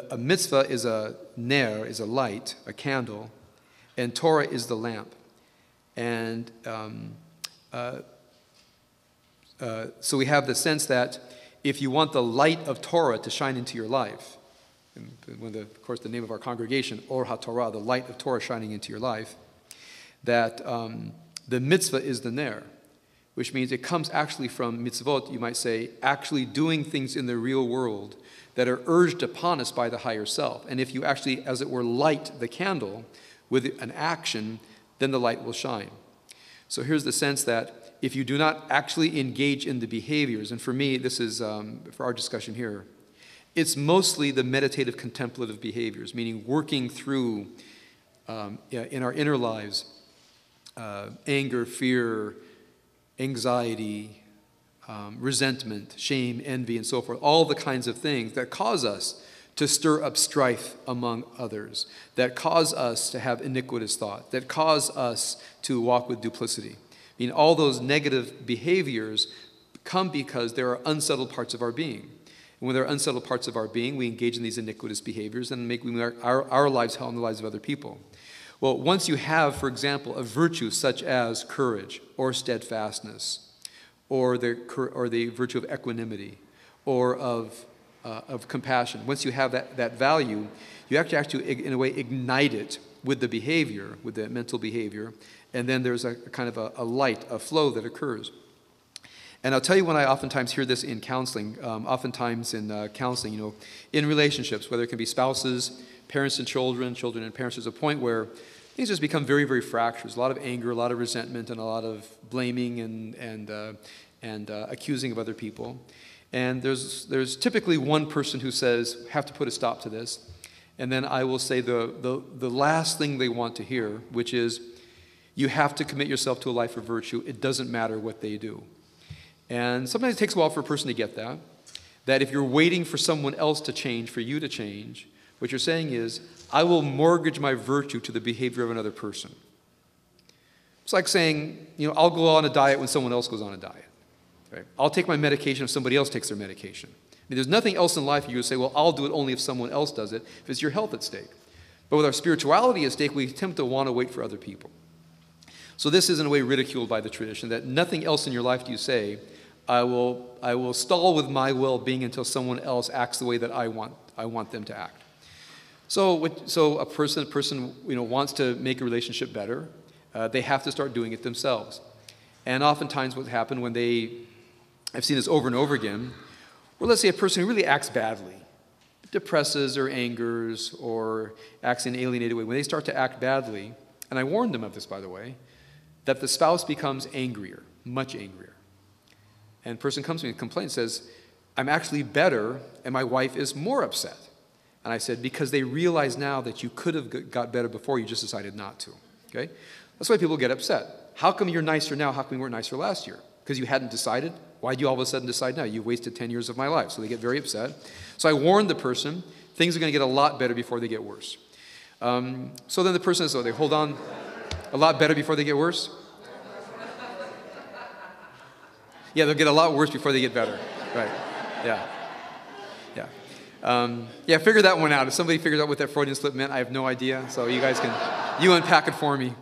A mitzvah is a ner, is a light, a candle, and Torah is the lamp. And so we have the sense that if you want the light of Torah to shine into your life, and of course the name of our congregation, Or HaTorah, the light of Torah shining into your life, that the mitzvah is the ner, which means it comes actually from mitzvot, you might say, actually doing things in the real world that are urged upon us by the higher self. And if you actually, as it were, light the candle with an action, then the light will shine. So here's the sense that if you do not actually engage in the behaviors, and for me, this is, for our discussion here, it's mostly the meditative contemplative behaviors, meaning working through, in our inner lives, anger, fear, anxiety, resentment, shame, envy, and so forth, all the kinds of things that cause us to stir up strife among others, that cause us to have iniquitous thought, that cause us to walk with duplicity. I mean, all those negative behaviors come because there are unsettled parts of our being. And when there are unsettled parts of our being, we engage in these iniquitous behaviors and make our lives hell and the lives of other people. Well, once you have, for example, a virtue such as courage or steadfastness, or the virtue of equanimity, or of compassion, once you have that value, you actually have to, in a way, ignite it with the behavior, with the mental behavior, and then there's a kind of a light, a flow that occurs. And I'll tell you when I oftentimes hear this in counseling, counseling, in relationships, whether it can be spouses, parents and children, children and parents, there's a point where things just become very, very fractured. There's a lot of anger, a lot of resentment, and a lot of blaming and accusing of other people. And there's typically one person who says, have to put a stop to this. And then I will say the last thing they want to hear, which is, you have to commit yourself to a life of virtue. It doesn't matter what they do. And sometimes it takes a while for a person to get that if you're waiting for someone else to change, for you to change, what you're saying is, I will mortgage my virtue to the behavior of another person. It's like saying, I'll go on a diet when someone else goes on a diet. Right? I'll take my medication if somebody else takes their medication. I mean, there's nothing else in life you would say, well, I'll do it only if someone else does it, if it's your health at stake. But with our spirituality at stake, we tend to want to wait for other people. So this is in a way ridiculed by the tradition, that nothing else in your life do you say, I will stall with my well-being until someone else acts the way that I want them to act. So a person wants to make a relationship better. They have to start doing it themselves. And oftentimes what happens when I've seen this over and over again, well, let's say a person who really acts badly, depresses or angers or acts in an alienated way, when they start to act badly, and I warned them of this, by the way, that the spouse becomes angrier, much angrier. And a person comes to me and complains, says, I'm actually better, and my wife is more upset. And I said, because they realize now that you could have got better before, you just decided not to. Okay? That's why people get upset. How come you're nicer now? How come you weren't nicer last year? Because you hadn't decided? Why do you all of a sudden decide now? You wasted 10 years of my life. So they get very upset. So I warned the person, things are going to get a lot better before they get worse. So then the person says, they hold on, a lot better before they get worse? Yeah, they'll get a lot worse before they get better. Right. Yeah. Yeah, figure that one out. If somebody figures out what that Freudian slip meant, I have no idea. So you guys you unpack it for me.